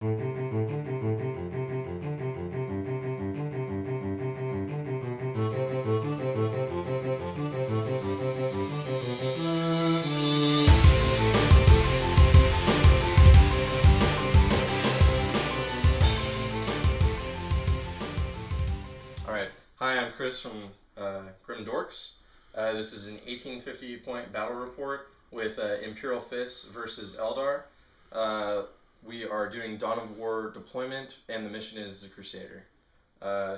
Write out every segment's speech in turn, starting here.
Alright, hi, I'm Chris from Grim Dorks. This is an 1850 point battle report with Imperial Fists versus Eldar. We are doing Dawn of War deployment, and the mission is the Crusader.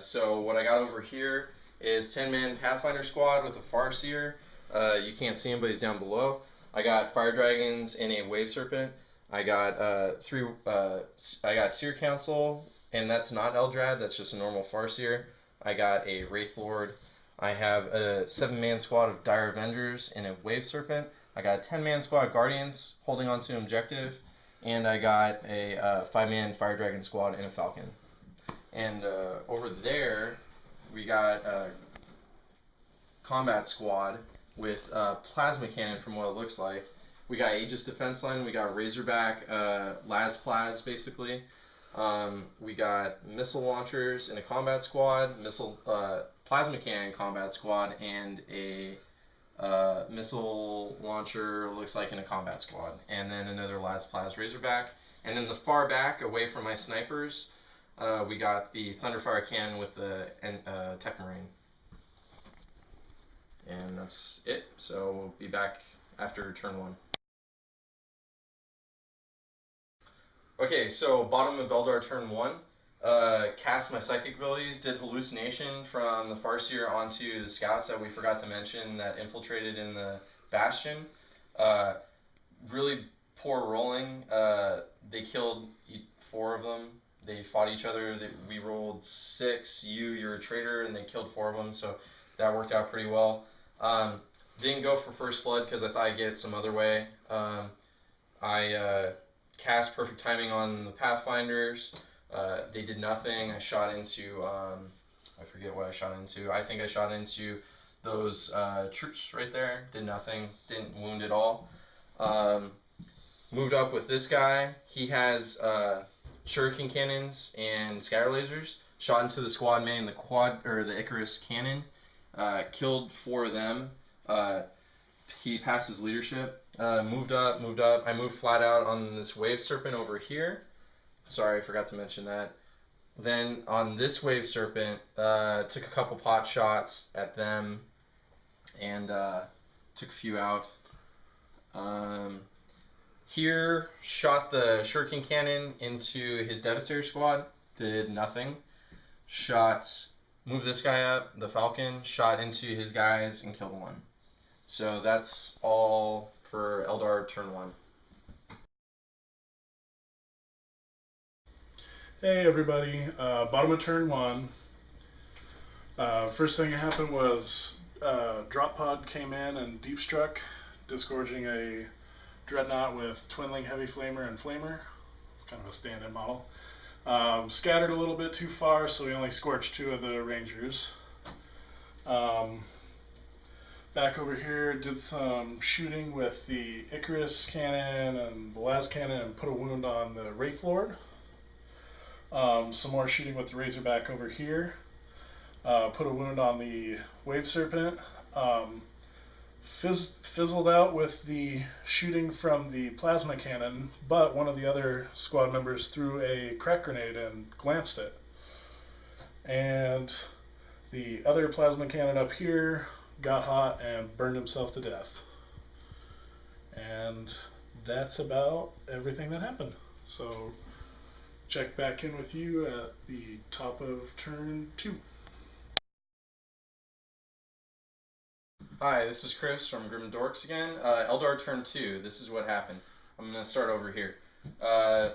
So what I got over here is 10-man Pathfinder squad with a Farseer. You can't see him, but he's down below. I got Fire Dragons and a Wave Serpent. I got I got Seer Council, and that's not Eldrad, that's just a normal Farseer. I got a Wraith Lord. I have a 7-man squad of Dire Avengers and a Wave Serpent. I got a 10-man squad of Guardians holding on to objective. And I got a 5-man Fire Dragon squad and a Falcon. And over there, we got a combat squad with plasma cannon from what it looks like. We got Aegis Defense Line, we got Razorback, Las Plas basically. We got missile launchers in a combat squad, plasma cannon combat squad, and a missile launcher looks like in a combat squad, and then another Las Plas Razorback. And in the far back, away from my snipers, we got the Thunderfire cannon with the Tech Marine. And that's it, so we'll be back after turn 1. Okay, so bottom of Eldar turn 1, cast my psychic abilities, did hallucination from the Farseer onto the scouts that we forgot to mention that infiltrated in the Bastion. Really poor rolling. They killed 4 of them. They fought each other. We rolled 6. You're a traitor, and they killed 4 of them, so that worked out pretty well. Didn't go for first blood because I thought I'd get it some other way. I cast perfect timing on the Pathfinders. They did nothing. I shot into, I forget what I shot into. I think I shot into those troops right there. Did nothing. Didn't wound at all. Moved up with this guy. He has Shuriken cannons and scatter lasers. Shot into the squad main, the Icarus cannon. Killed 4 of them. He passed his leadership. Moved up. I moved flat out on this Wave Serpent over here. Sorry, I forgot to mention that. Then on this Wave Serpent, took a couple pot shots at them and took a few out. Here, shot the Shuriken cannon into his Devastator squad. Did nothing. Moved this guy up, the Falcon, shot into his guys and killed 1. So that's all for Eldar turn 1. Hey everybody, bottom of turn 1. First thing that happened was drop pod came in and deep struck, disgorging a Dreadnought with Twinling Heavy Flamer and Flamer. It's kind of a stand-in model. Scattered a little bit too far, so we only scorched 2 of the Rangers. Back over here, did some shooting with the Icarus cannon and the Las cannon and put a wound on the Wraith Lord. Some more shooting with the Razorback over here. Put a wound on the Wave Serpent. Fizzled out with the shooting from the plasma cannon, but one of the other squad members threw a crack grenade and glanced it. And the other plasma cannon up here got hot and burned himself to death. And that's about everything that happened. So check back in with you at the top of turn 2. Hi, this is Chris from Grim Dorks again. Eldar turn 2. This is what happened. I'm gonna start over here. The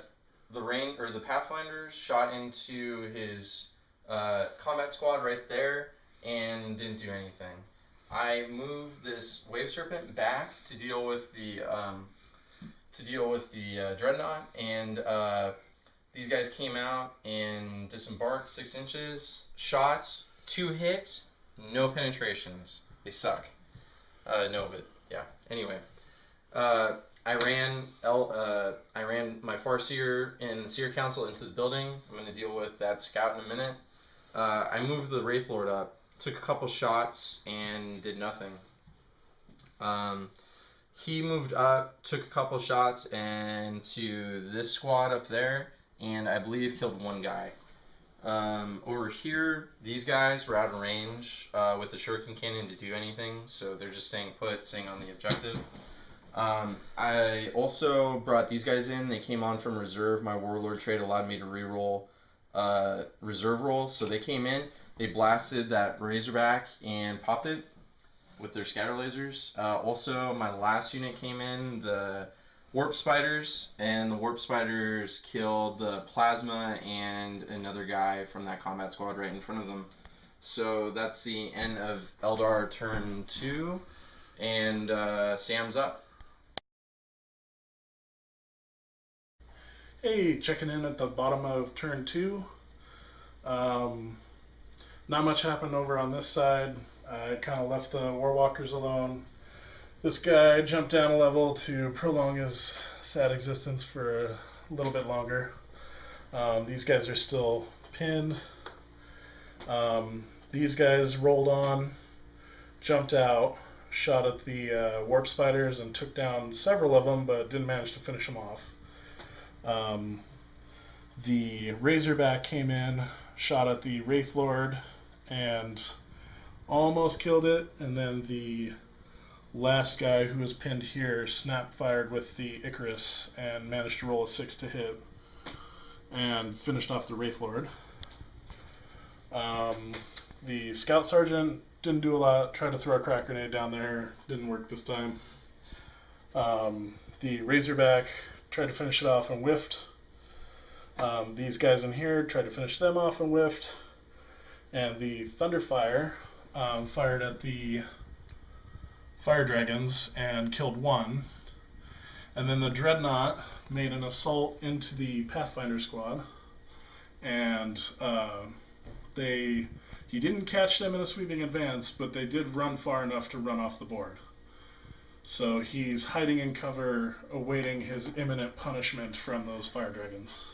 Pathfinders shot into his combat squad right there and didn't do anything. I moved this Wave Serpent back to deal with the Dreadnought, and these guys came out and disembarked 6 inches. Shots, 2 hits, no penetrations. They suck. No, but yeah. Anyway, I ran my Farseer and the Seer Council into the building. I'm going to deal with that scout in a minute. I moved the Wraith Lord up, took a couple shots, and did nothing. He moved up, took a couple shots, and to this squad up there, and I believe killed one guy. Over here, these guys were out of range with the Shuriken cannon to do anything, so they're just staying put, staying on the objective. I also brought these guys in. They came on from reserve. My Warlord trait allowed me to reroll reserve rolls, so they came in. They blasted that Razorback and popped it with their scatter lasers. Also, my last unit came in, the Warp Spiders, and the Warp Spiders killed the Plasma and another guy from that combat squad right in front of them. So that's the end of Eldar turn 2, and Sam's up. Hey, checking in at the bottom of turn 2. Not much happened over on this side. I kind of left the Warwalkers alone. This guy jumped down a level to prolong his sad existence for a little bit longer. These guys are still pinned. These guys rolled on, jumped out, shot at the Warp Spiders and took down several of them, but didn't manage to finish them off. The Razorback came in, shot at the Wraith Lord, and almost killed it, and then the last guy who was pinned here snap fired with the Icarus and managed to roll a 6 to hit and finished off the Wraith Lord. The Scout Sergeant didn't do a lot, tried to throw a crack grenade down there, didn't work this time. The Razorback tried to finish it off and whiffed. These guys in here tried to finish them off and whiffed. And the Thunderfire fired at the Fire Dragons and killed one. And then the Dreadnought made an assault into the Pathfinder squad. And he didn't catch them in a sweeping advance, but they did run far enough to run off the board. So he's hiding in cover, awaiting his imminent punishment from those Fire Dragons.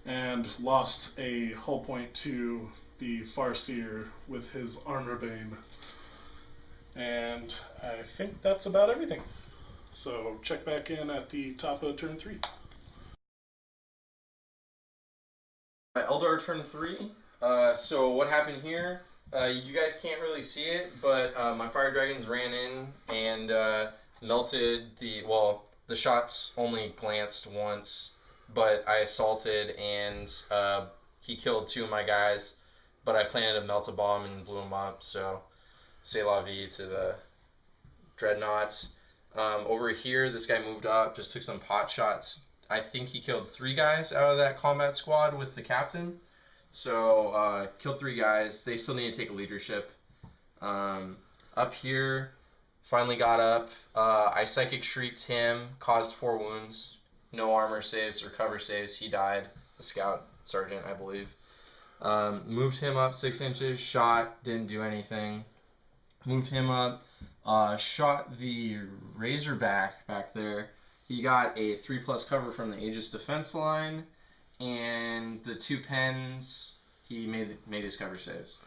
And lost a hull point to the Farseer with his Armor Bane. And I think that's about everything. So check back in at the top of turn 3. Eldar turn 3. So what happened here? You guys can't really see it, but my Fire Dragons ran in and melted the shots only glanced once, but I assaulted and he killed 2 of my guys, but I planted a melt-a-bomb and blew them up, so c'est la vie to the Dreadnoughts. Over here, this guy moved up, just took some pot shots. I think he killed 3 guys out of that combat squad with the captain. So, killed 3 guys. They still need to take a leadership. Up here, finally got up. I Psychic Shrieked him, caused 4 wounds. No armor saves or cover saves. He died. The Scout Sergeant, I believe. Moved him up 6 inches. Shot. Didn't do anything. Moved him up. Shot the Razorback back there. He got a 3+ cover from the Aegis defense line. And the 2 pens, he made his cover saves.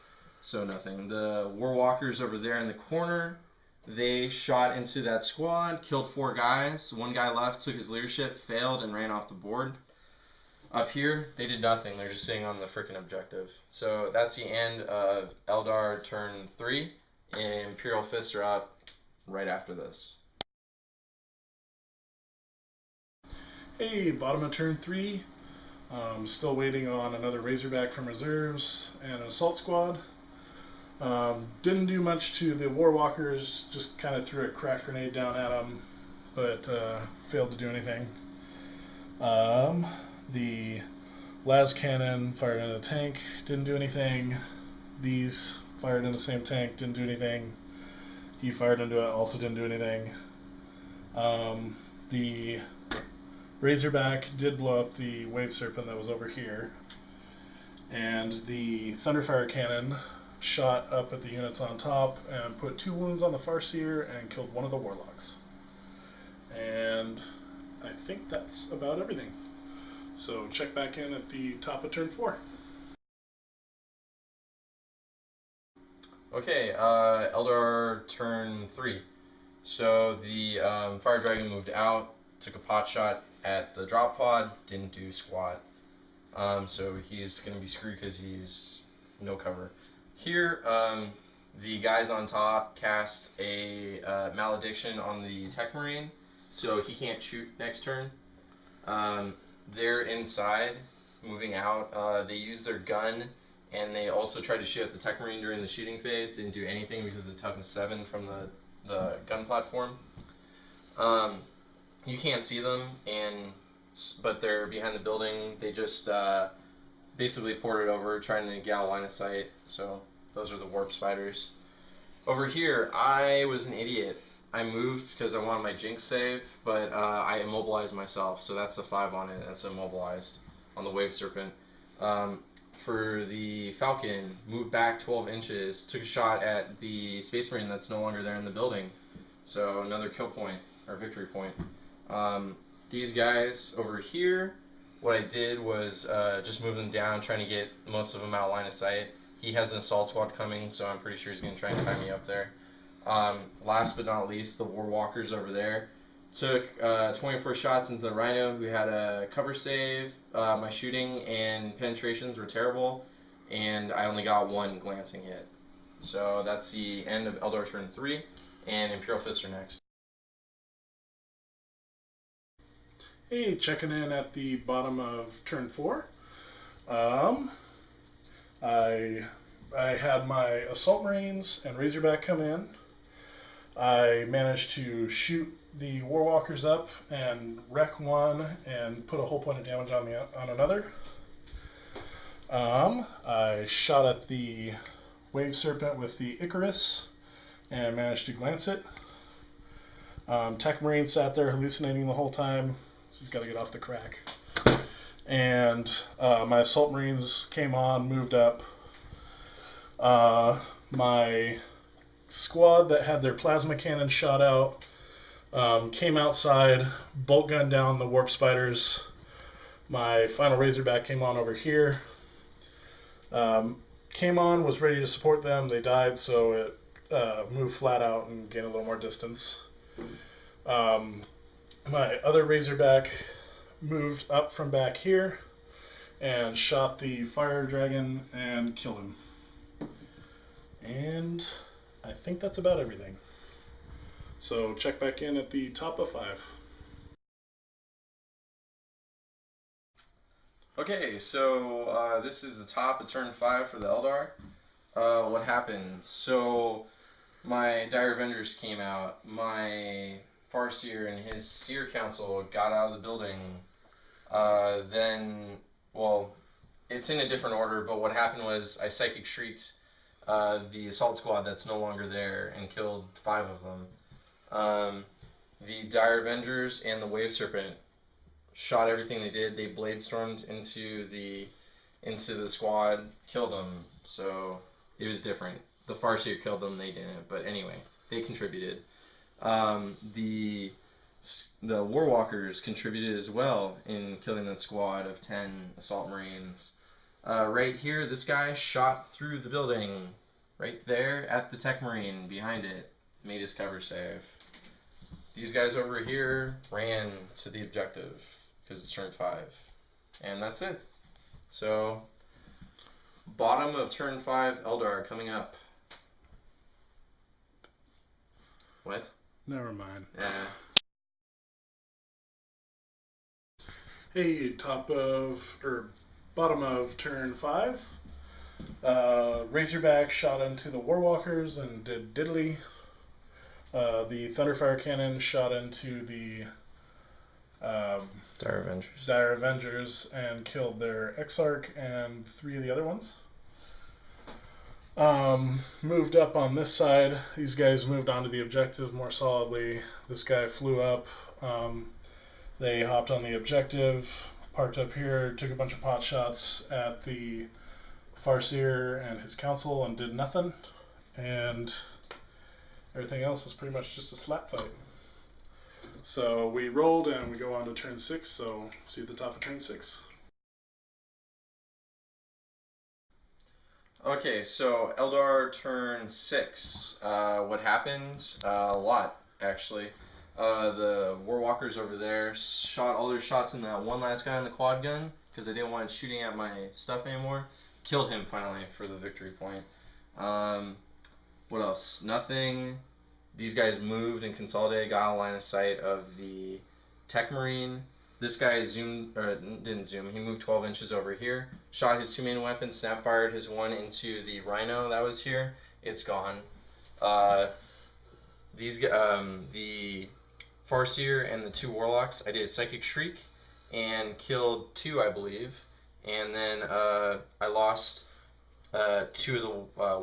So nothing. The Warwalkers over there in the corner, they shot into that squad, killed 4 guys. 1 guy left, took his leadership, failed, and ran off the board. Up here, they did nothing. They're just sitting on the freaking objective. So that's the end of Eldar turn 3. And Imperial Fists are up right after this. Hey, bottom of turn 3. Still waiting on another Razorback from reserves and an assault squad. Didn't do much to the Warwalkers, just kind of threw a crack grenade down at them, but failed to do anything. The las cannon fired into the tank, didn't do anything. These fired in the same tank, didn't do anything. He fired into it, also didn't do anything. The Razorback did blow up the Wave Serpent that was over here. And the Thunderfire Cannon shot up at the units on top and put 2 wounds on the Farseer and killed 1 of the Warlocks. And I think that's about everything. So check back in at the top of turn 4. Okay, Eldar turn 3. So the Fire Dragon moved out, took a pot shot at the drop pod, didn't do squat. So he's going to be screwed because he's no cover. Here, the guys on top cast a malediction on the Tech Marine, so he can't shoot next turn. They're inside, moving out. They use their gun, and they also tried to shoot at the Tech Marine during the shooting phase. Didn't do anything because of the toughness 7 from the gun platform. You can't see them, but they're behind the building. They just basically ported over, trying to get out line of sight. So those are the warp spiders. Over here, I was an idiot. I moved because I wanted my Jinx save, but I immobilized myself, so that's a 5 on it. That's immobilized on the Wave Serpent. For the Falcon, moved back 12 inches, took a shot at the Space Marine that's no longer there in the building. So another kill point, or victory point. These guys over here, what I did was just move them down, trying to get most of them out line of sight. He has an assault squad coming, so I'm pretty sure he's going to try and tie me up there. Last but not least, the Warwalkers over there. Took 24 shots into the Rhino, who had a cover save. My shooting and penetrations were terrible, and I only got 1 glancing hit. So that's the end of Eldar turn 3, and Imperial Fists are next. Hey, checking in at the bottom of turn 4. I had my Assault Marines and Razorback come in. I managed to shoot the Warwalkers up and wreck one and put a whole point of damage on another. I shot at the Wave Serpent with the Icarus and managed to glance it. Tech Marine sat there hallucinating the whole time. He's got to get off the crack. And my Assault Marines came on, moved up. My squad that had their plasma cannon shot out came outside, bolt gunned down the warp spiders. My final Razorback came on over here. Came on, was ready to support them. They died, so it moved flat out and gained a little more distance. My other Razorback moved up from back here and shot the Fire Dragon and killed him. And I think that's about everything. So check back in at the top of 5. Okay, so this is the top of turn 5 for the Eldar. What happened? So my Dire Avengers came out. My Farseer and his Seer Council got out of the building. It's in a different order, but what happened was I Psychic Shrieked the assault squad that's no longer there and killed 5 of them. The Dire Avengers and the Wave Serpent shot everything they did. They blade stormed into the squad, killed them. So it was different. The Farseer killed them, they didn't. But anyway, they contributed. The Warwalkers contributed as well in killing that squad of 10 Assault Marines. Right here, this guy shot through the building, right there at the Tech Marine behind it, made his cover save. These guys over here ran to the objective because it's turn 5, and that's it. So, bottom of turn 5, Eldar coming up. What? Never mind. Yeah. Hey, bottom of turn 5. Razorback shot into the Warwalkers and did diddly. The Thunderfire Cannon shot into the Dire Avengers and killed their Exarch and 3 of the other ones. Moved up on this side. These guys moved onto the objective more solidly. This guy flew up. They hopped on the objective, parked up here, took a bunch of pot shots at the Farseer and his council and did nothing. And everything else is pretty much just a slap fight. So we rolled and we go on to turn 6, so see you at the top of turn 6. Okay, so Eldar turn 6. What happened? A lot, actually. The Warwalkers over there shot all their shots in that one last guy on the quad gun because they didn't want it shooting at my stuff anymore. Killed him finally for the victory point. What else? Nothing. These guys moved and consolidated, got a line of sight of the Tech Marine. This guy zoomed, or didn't zoom, he moved 12 inches over here, shot his two main weapons, snap fired his one into the Rhino that was here. It's gone. The Farseer and the two Warlocks, I did a Psychic Shriek and killed 2, I believe. And then I lost 2 of the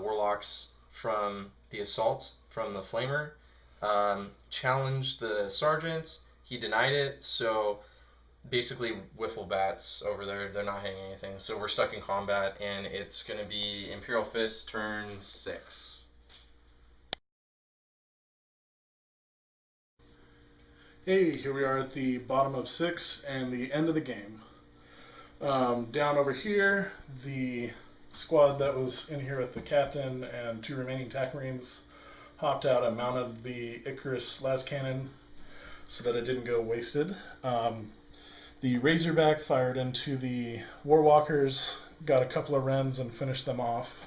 Warlocks from the assault from the Flamer. Challenged the Sergeant, he denied it, so basically wiffle bats over there, they're not hitting anything. So we're stuck in combat, and it's going to be Imperial Fist turn 6. Hey, here we are at the bottom of 6 and the end of the game. Down over here, the squad that was in here with the captain and 2 remaining TAC Marines hopped out and mounted the Icarus las cannon so that it didn't go wasted. The Razorback fired into the Warwalkers, got a couple of Wrens and finished them off.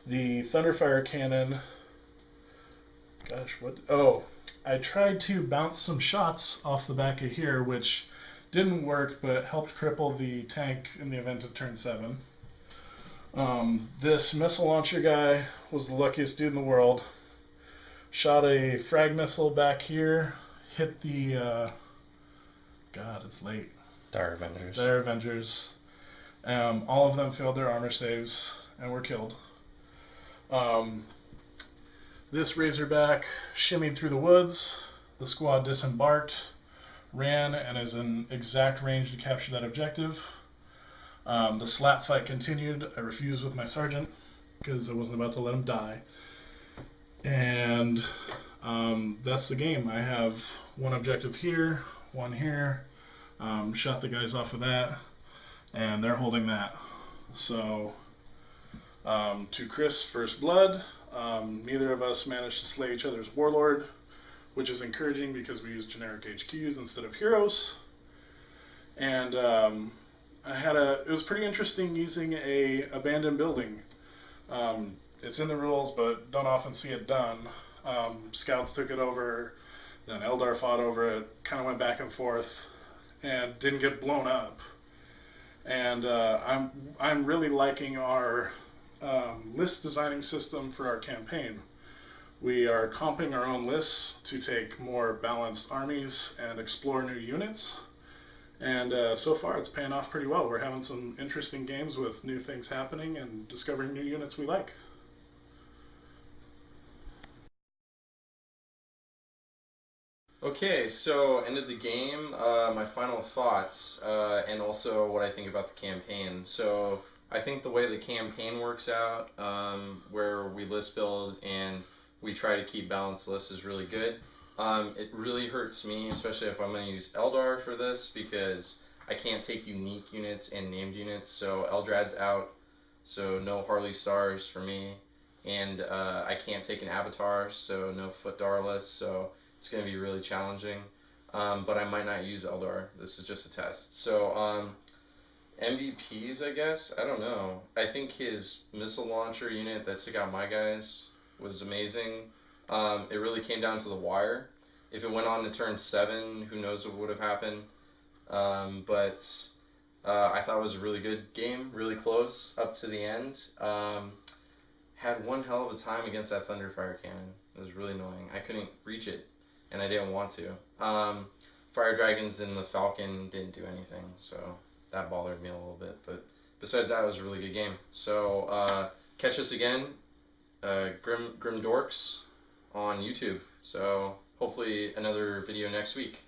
The Thunderfire cannon, I tried to bounce some shots off the back of here, which didn't work, but helped cripple the tank in the event of turn 7. This missile launcher guy was the luckiest dude in the world. Shot a frag missile back here, hit the, God, it's late. Dire Avengers. Dire Avengers. All of them failed their armor saves and were killed. This Razorback shimmied through the woods. The squad disembarked, ran, and is in exact range to capture that objective. The slap fight continued. I refused with my sergeant because I wasn't about to let him die. And that's the game. I have one objective here, one here. Shot the guys off of that, and they're holding that. So, to Chris, first blood. Neither of us managed to slay each other's warlord, which is encouraging because we use generic HQs instead of heroes. And it was pretty interesting using a abandoned building. It's in the rules, but don't often see it done. Scouts took it over, then Eldar fought over it, kind of went back and forth, and didn't get blown up. And I'm really liking our list designing system for our campaign. We are comping our own lists to take more balanced armies and explore new units. And so far it's paying off pretty well. We're having some interesting games with new things happening and discovering new units we like. Okay, so end of the game, my final thoughts, and also what I think about the campaign. So I think the way the campaign works out, where we list build and we try to keep balanced lists, is really good. It really hurts me, especially if I'm going to use Eldar for this, because I can't take unique units and named units. So Eldrad's out, so no Harley Stars for me, and I can't take an Avatar, so no Foot Darless. So it's going to be really challenging, but I might not use Eldar. This is just a test. So MVPs, I guess? I don't know. I think his missile launcher unit that took out my guys was amazing. It really came down to the wire. If it went on to turn 7, who knows what would have happened. But I thought it was a really good game, really close up to the end. Had one hell of a time against that Thunderfire cannon. It was really annoying. I couldn't reach it, and I didn't want to. Fire Dragons and the Falcon didn't do anything, so that bothered me a little bit. But besides that, it was a really good game. So catch us again, Grim Dorks on YouTube. So hopefully another video next week.